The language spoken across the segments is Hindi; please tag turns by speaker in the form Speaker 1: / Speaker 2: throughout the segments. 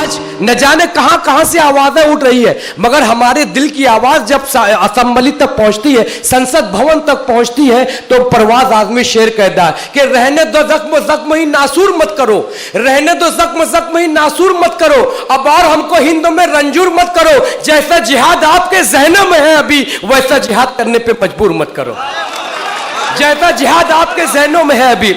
Speaker 1: आज न जाने कहां कहां से आवाजें उठ रही है, मगर हमारे दिल की आवाज जब असेंबली तक पहुंचती है, संसद भवन तक पहुंचती है, तो परवाज आजमी शेर कहता है कि रहने दो जख्म जख्म ही नासूर मत करो, रहने दो जख्म जख्म ही नासूर मत करो, अब और हमको हिंद में रंजूर मत करो, जैसा जिहाद आपके जहनों में है अभी वैसा जिहाद करने पे मजबूर मत करो। जैसा जिहाद आपके जहनों में है अभी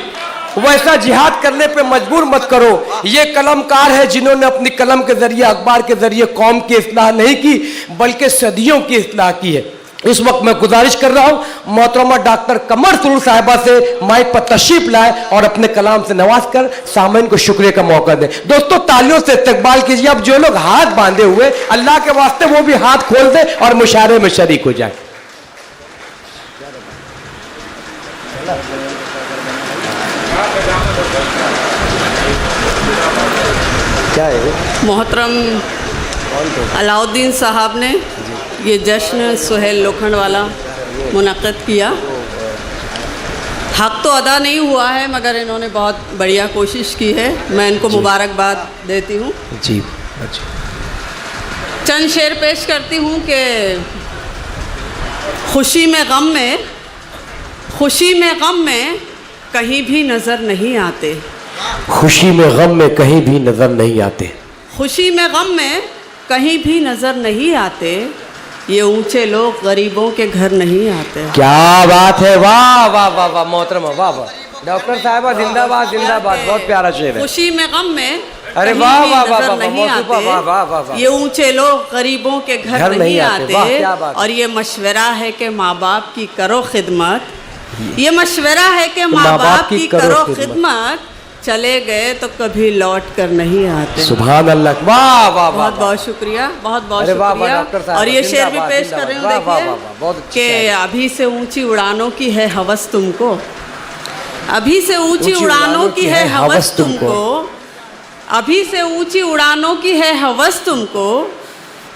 Speaker 1: वैसा जिहाद करने पे मजबूर मत करो। ये कलमकार है जिन्होंने अपनी कलम के जरिए, अखबार के जरिए कौम की इस्लाह नहीं की बल्कि सदियों की इस्लाह की है। इस वक्त मैं गुजारिश कर रहा हूं मोहतरमा डॉक्टर कमर सुरूर साहिबा से माइक पर तशरीफ लाए और अपने कलाम से नवाज कर सामईन को शुक्रिया का मौका दें। दोस्तों तालियों से इस्तकबाल कीजिए। अब जो लोग हाथ बांधे हुए अल्लाह के वास्ते वो भी हाथ खोल दें और मुशायरे में शरीक हो जाए। क्या है
Speaker 2: मोहतरम अलाउद्दीन साहब ने ये जश्न सुहेल लोखंडवाला मुनक़्क़िद किया। हक तो अदा नहीं हुआ है मगर इन्होंने बहुत बढ़िया कोशिश की है, मैं इनको मुबारकबाद देती हूँ
Speaker 1: जी।
Speaker 2: चंद शेर पेश करती हूँ कि खुशी में गम में कहीं भी नज़र नहीं आते,
Speaker 1: खुशी में गम में कहीं भी नजर नहीं आते,
Speaker 2: खुशी में गम में कहीं भी नज़र नहीं आते, ये ऊंचे लोग गरीबों के घर नहीं आते।
Speaker 1: क्या बात है, वाह वाह वाह वाह मोहतरमा, वाह वाह डॉक्टर साहिबा जिंदाबाद जिंदाबाद, बहुत प्यारा शेर है।
Speaker 2: खुशी में गम में
Speaker 1: अरे
Speaker 2: कहीं
Speaker 1: वाह
Speaker 2: भी
Speaker 1: वाह
Speaker 2: नजर
Speaker 1: वाह
Speaker 2: नहीं आते,
Speaker 1: वाह वाह वाह,
Speaker 2: ये ऊंचे लोग गरीबों के घर नहीं आते, और ये मशवरा है कि माँ बाप की करो खिदमत, ये मशवरा है कि माँ बाप की करो खिदमत, चले गए तो कभी लौट कर नहीं आते।
Speaker 1: सुभान अल्लाह, वाह वाह,
Speaker 2: बहुत बहुत शुक्रिया, बहुत बहुत शुक्रिया। और ये शेर भी पेश कर रही हूँ, देखिए कि अभी से ऊंची उड़ानों की है हवस तुमको, अभी से ऊंची उड़ानों की है हवस तुमको, अभी से ऊंची उड़ानों की है हवस तुमको,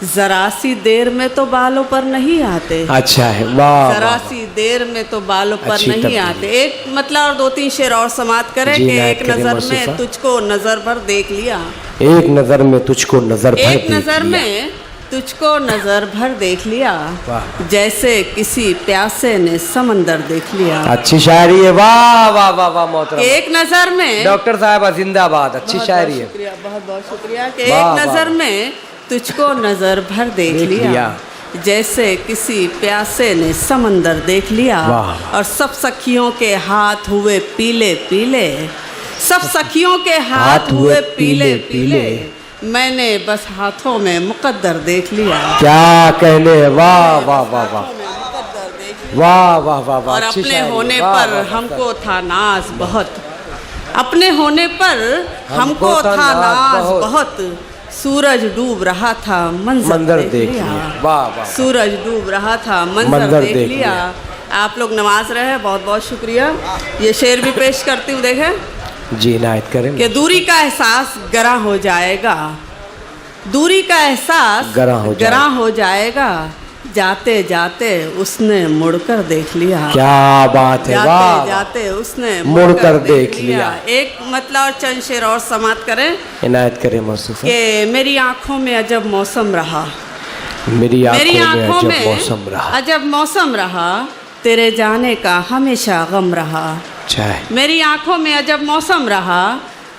Speaker 2: जरा सी देर में तो बालों पर नहीं आते।
Speaker 1: अच्छा है, वाह,
Speaker 2: जरा सी देर में तो बालों पर नहीं आते। एक मतलब और दो तीन शेर और समाप्त करें कि एक नजर में तुझको नजर भर देख लिया,
Speaker 1: एक नजर में तुझको नजर भर,
Speaker 2: एक नजर में तुझको नजर भर देख लिया, जैसे किसी प्यासे ने समंदर देख लिया।
Speaker 1: अच्छी शायरी है, वाह वाह वाह वाह मोहतरम।
Speaker 2: एक नजर में
Speaker 1: डॉक्टर साहबा जिंदाबाद, अच्छी शायरी है,
Speaker 2: बहुत बहुत शुक्रिया कि एक नजर में तुझको नजर भर देख लिया, जैसे किसी प्यासे ने समंदर देख लिया, और सब सखियों के हाथ हुए पीले पीले, सब सखियों के हाथ हुए पीले पीले, मैंने बस हाथों में मुकद्दर देख लिया।
Speaker 1: क्या कहने, वाह वाह वाह वाह वाह वाह वाह वाह।
Speaker 2: और अपने होने पर हमको था नाज बहुत, अपने होने पर हमको था नाज बहुत, सूरज डूब रहा था मंजर देख लिया,
Speaker 1: वाह वाह,
Speaker 2: सूरज डूब रहा था मंजर देख लिया। आप लोग नमाज रहे, बहुत बहुत शुक्रिया। ये शेर भी पेश करती हूँ, देखें
Speaker 1: जी, इनायत करें
Speaker 2: कि दूरी का एहसास गरा हो जाएगा, दूरी का एहसास गरा हो जाएगा, जाते जाते उसने मुड़कर देख लिया।
Speaker 1: क्या बात है,
Speaker 2: जाते जाते उसने
Speaker 1: मुड़कर देख लिया।
Speaker 2: एक मतलब और चंद शेर और समाप्त करें,
Speaker 1: इनायत करें मौसूफ।
Speaker 2: कि मेरी आंखों में अजब मौसम रहा,
Speaker 1: मेरी आंखों में मौसम रहा,
Speaker 2: अजब मौसम रहा, तेरे जाने का हमेशा गम रहा। मेरी आंखों में अजब मौसम रहा,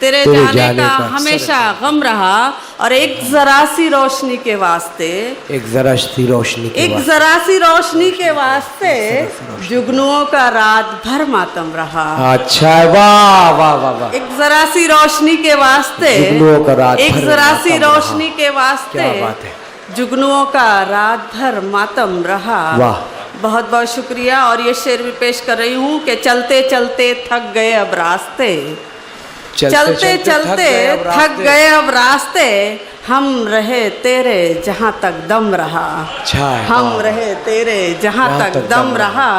Speaker 2: तेरे जाने का हमेशा गम रहा, और एक जरा सी रोशनी के वास्ते,
Speaker 1: एक जरा सी रोशनी के
Speaker 2: एक जरा सी रोशनी के वास्ते जुगनुओं का रात भर मातम रहा।
Speaker 1: अच्छा, वाह वाह वाह वाह।
Speaker 2: एक जरा सी रोशनी के वास्ते
Speaker 1: जुगनुओं का रात,
Speaker 2: एक जरा सी रोशनी के वास्ते जुगनुओं का रात भर मातम रहा।
Speaker 1: वाह,
Speaker 2: बहुत बहुत शुक्रिया। और ये शेर भी पेश कर रही हूँ कि चलते चलते थक गए अब रास्ते, चलते चलते थक गए अब रास्ते, हम रहे तेरे जहाँ तक दम रहा, हम रहे तेरे जहाँ तक दम रहा,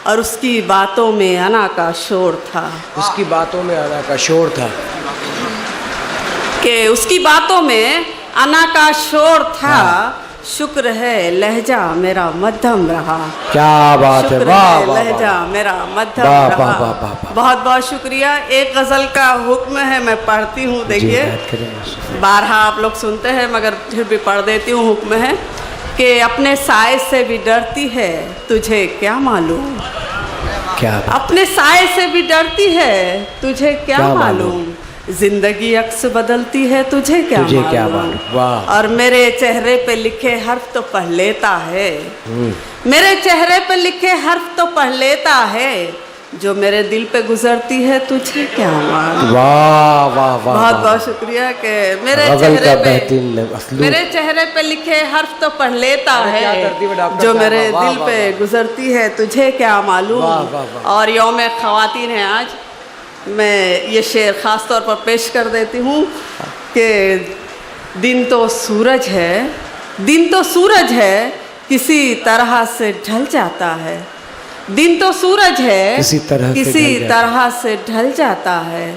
Speaker 2: और उसकी बातों में अना का शोर था,
Speaker 1: उसकी बातों में अना का शोर था,
Speaker 2: कि उसकी बातों में अना का शोर था, शुक्र है लहजा मेरा मध्यम रहा।
Speaker 1: क्या बात है,
Speaker 2: शुक्र
Speaker 1: वाह
Speaker 2: है
Speaker 1: वाह
Speaker 2: लहजा
Speaker 1: वाह।
Speaker 2: मेरा मध्यम
Speaker 1: वाह,
Speaker 2: रहा।
Speaker 1: वाह, वाह, वाह, वाह।
Speaker 2: बहुत बहुत शुक्रिया। एक गज़ल का हुक्म है, मैं पढ़ती हूँ, देखिए। बारहा आप लोग सुनते हैं मगर फिर भी पढ़ देती हूँ। हुक्म है कि अपने साए से भी डरती है तुझे क्या मालूम।
Speaker 1: क्या बात।
Speaker 2: अपने साए से भी डरती है तुझे क्या मालूम। जिंदगी अक्स बदलती है तुझे क्या मालूम।
Speaker 1: वाह।
Speaker 2: और मेरे चेहरे पे लिखे हर्फ तो पढ़ लेता है। मेरे चेहरे पे लिखे हर्फ तो पढ़ लेता है। जो मेरे दिल पे गुजरती है तुझे क्या मालूम।
Speaker 1: वाह वाह वाह।
Speaker 2: बहुत बहुत शुक्रिया कि मेरे चेहरे पे लिखे हर्फ तो पढ़ लेता है। जो मेरे दिल पे गुजरती है तुझे क्या मालूम। और यौम ख़वातीन है आज, मैं ये शेर ख़ास तौर पर पेश कर देती हूँ कि दिन तो सूरज है, दिन तो सूरज है किसी तरह से ढल जाता है। दिन तो सूरज है किसी तरह से ढल जाता है।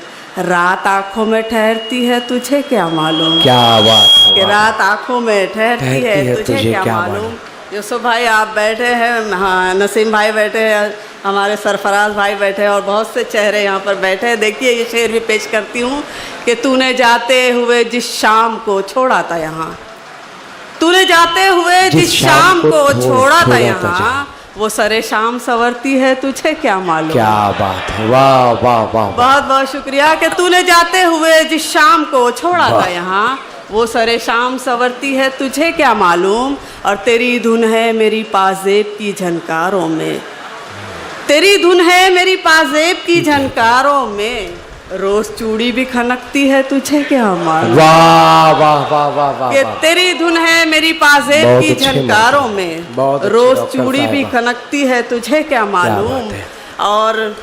Speaker 2: रात आँखों में ठहरती है तुझे क्या मालूम।
Speaker 1: क्या बात है
Speaker 2: कि रात आँखों में ठहरती है तुझे क्या मालूम। यूसुफ भाई आप बैठे हैं, हाँ नसीम भाई बैठे हैं, हमारे सरफराज भाई बैठे हैं और बहुत से चेहरे यहाँ पर बैठे हैं। देखिए ये शेर भी पेश करती हूँ कि तूने जाते हुए जिस शाम को छोड़ा था यहाँ, तूने जाते हुए जिस शाम को छोड़ा था यहाँ, वो सरे शाम संवरती है तुझे क्या मालूम।
Speaker 1: क्या बात है, वाह वाह वाह।
Speaker 2: बहुत बहुत शुक्रिया कि तूने जाते हुए जिस शाम को छोड़ा था यहाँ, वो सरे शाम संवरती है तुझे क्या मालूम। और तेरी धुन है मेरी पाजेब की झनकारों में, तेरी धुन है मेरी पाजेब की झनकारों में। रोज चूड़ी भी खनकती है तुझे क्या मालूम।
Speaker 1: वाह वाह वाह वाह वाह।
Speaker 2: कि तेरी धुन है मेरी पाजेब की झनकारों में, रोज चूड़ी भी खनकती है तुझे क्या मालूम। और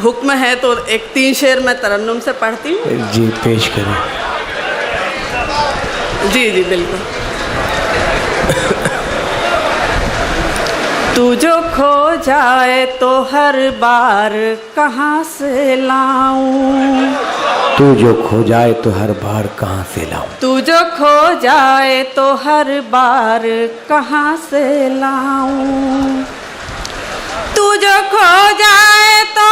Speaker 2: हुक्म है तो एक 3 शेर मैं तरन्नुम से पढ़ती हूँ।
Speaker 1: जी पेश करें।
Speaker 2: जी जी बिल्कुल। तू जो खो जाए तो हर बार कहाँ से लाऊं।
Speaker 1: तू जो खो जाए तो हर बार कहाँ से लाऊं।
Speaker 2: तू जो खो जाए तो हर बार कहाँ से लाऊं। तू जो खो जाए तो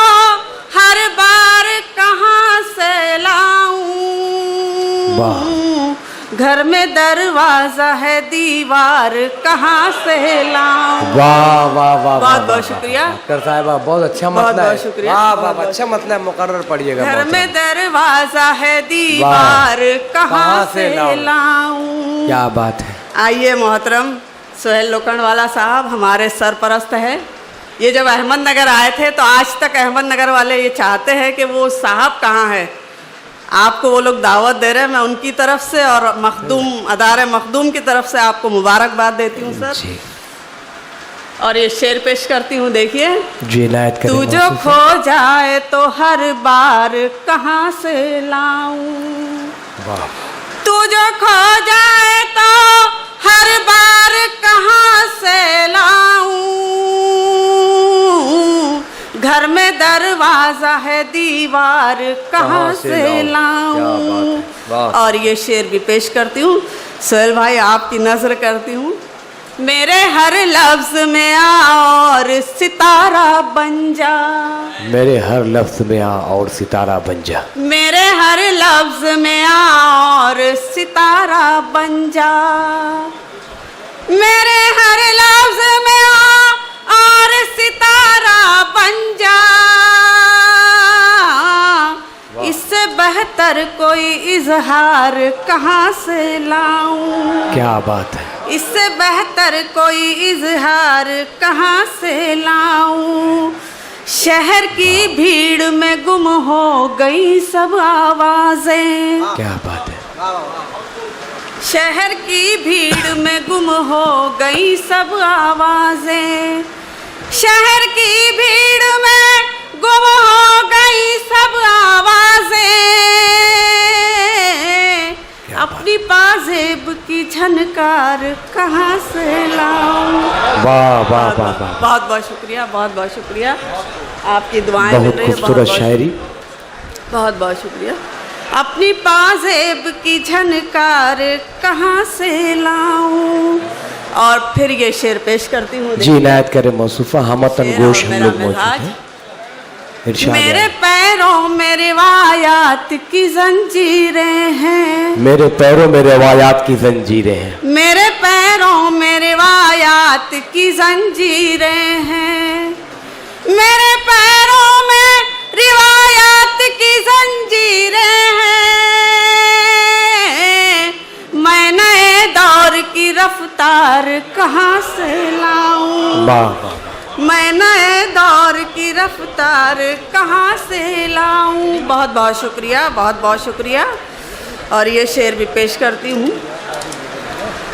Speaker 2: हर बार कहाँ से लाऊं।
Speaker 1: वाह।
Speaker 2: घर में दरवाजा है दीवार कहाँ से लाऊं।
Speaker 1: वाह वाह वाह।
Speaker 2: बहुत बहुत शुक्रिया
Speaker 1: डॉक्टर साहिबा, बहुत अच्छा मतलब है।
Speaker 2: शुक्रिया।
Speaker 1: वाह वाह, अच्छा मतलब मुकर्रर पढ़िएगा।
Speaker 2: घर में दरवाजा है दीवार कहाँ से लाऊं।
Speaker 1: क्या बात है।
Speaker 2: आइए मोहतरम सोहेल लोखंडवाला साहब हमारे सरपरस्त है। ये जब अहमदनगर आए थे तो आज तक अहमदनगर वाले ये चाहते हैं कि वो साहब कहाँ है। आपको वो लोग दावत दे रहे हैं, मैं उनकी तरफ से और मखदूम अदारे मखदूम की तरफ से आपको मुबारकबाद देती हूँ सर। और ये शेर पेश करती हूँ, देखिए। तू जो खो जाए तो हर बार कहाँ से लाऊं। तू जो खो जाए तो हर बार कहाँ से लाऊं। घर में दरवाजा है दीवार कहाँ से लाऊं। और ये शेर भी पेश करती हूँ सोहेल भाई, आपकी नजर करती हूँ। मेरे हर लफ्ज में आ और सितारा बन जा।
Speaker 1: मेरे हर लफ्ज में आ और सितारा बन जा।
Speaker 2: मेरे हर लफ्ज में आ और सितारा बन जा। मेरे हर लफ्ज में आ और सितारा बन जा। इससे बेहतर कोई इजहार कहाँ से लाऊं।
Speaker 1: क्या बात है।
Speaker 2: इससे बेहतर कोई इजहार कहाँ से लाऊं। शहर की भीड़ में गुम हो गई सब आवाजें।
Speaker 1: क्या बात है।
Speaker 2: शहर की भीड़ में गुम हो गई सब आवाजें। शहर की भीड़ में गुम हो गई सब आवाजें। अपनी पाजेब की झनकार कहाँ से लाऊं।
Speaker 1: वाह वाह वाह वाह।
Speaker 2: बहुत बहुत शुक्रिया, बहुत बहुत शुक्रिया। आपकी दुआएं मिल रही है।
Speaker 1: बहुत खूबसूरत शायरी।
Speaker 2: बहुत बहुत शुक्रिया। अपनी पाजेब की झनकार कहाँ से लाऊं। और फिर ये शेर पेश करती हूँ।
Speaker 1: जी इनायत करे मौसूफा, हमतन गोश हम लोग मौजूद हैं। इरशाद
Speaker 2: मेरे
Speaker 1: है।
Speaker 2: पैरों में रिवायात की जंजीरें हैं।
Speaker 1: मेरे पैरों में रिवायात की जंजीरें हैं।
Speaker 2: मेरे पैरों में रिवायात की जंजीरें हैं। मेरे पैरों में रिवायात की जंजीरें हैं। मैं नए दौर की रफ्तार कहाँ से लाऊं।
Speaker 1: वाह वाह।
Speaker 2: मैं नए दौर की रफ्तार कहाँ से लाऊं। बहुत बहुत शुक्रिया, बहुत बहुत शुक्रिया। और ये शेर भी पेश करती हूँ।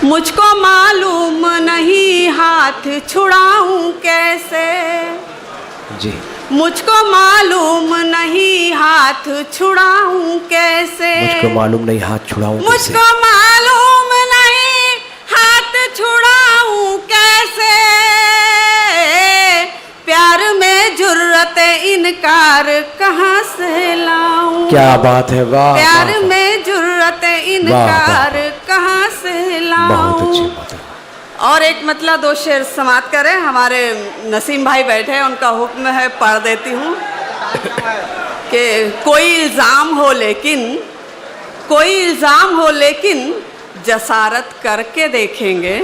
Speaker 2: मुझको मालूम नहीं हाथ छुड़ाऊं कैसे।
Speaker 1: जी
Speaker 2: मुझको मालूम नहीं हाथ छुड़ाऊं कैसे।
Speaker 1: मुझको मालूम नहीं हाथ छुड़ाऊं कैसे।
Speaker 2: मुझको मालूम नहीं हाथ छुड़ाऊं कैसे। प्यार में जुर्रत इनकार कहाँ से लाऊं।
Speaker 1: क्या बात है, वाह।
Speaker 2: प्यार में जुर्रत इनकार कहाँ से लाऊं।
Speaker 1: बहुत अच्छी बात है।
Speaker 2: और एक मतलब दो शेर समाप्त करें। हमारे नसीम भाई बैठे हैं, उनका हुक्म है, पढ़ देती हूँ कि कोई इल्ज़ाम हो लेकिन जसारत करके देखेंगे।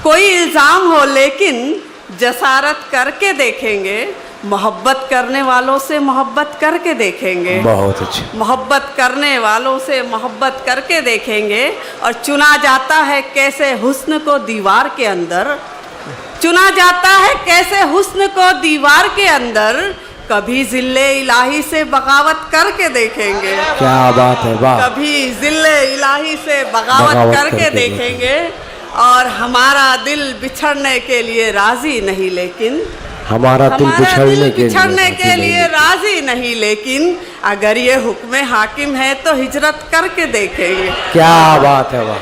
Speaker 2: कोई इल्ज़ाम हो लेकिन जसारत करके देखेंगे। मोहब्बत करने वालों से मोहब्बत करके देखेंगे।
Speaker 1: बहुत अच्छे।
Speaker 2: मोहब्बत करने वालों से मोहब्बत करके देखेंगे। और चुना जाता है कैसे हुस्न को दीवार के अंदर। चुना जाता है कैसे हुस्न को दीवार के अंदर। कभी जिल्ले इलाही से बगावत करके देखेंगे।
Speaker 1: क्या बात है, वाह।
Speaker 2: कभी जिल्ले इलाही से बगावत करके देखेंगे। और हमारा दिल बिछड़ने के लिए राजी नहीं, लेकिन
Speaker 1: हमारा दिल बिछड़ने
Speaker 2: के लिए राजी नहीं, लेकिन अगर ये हुक्म हाकिम है तो हिजरत करके देखेंगे।
Speaker 1: क्या बात है, वाह।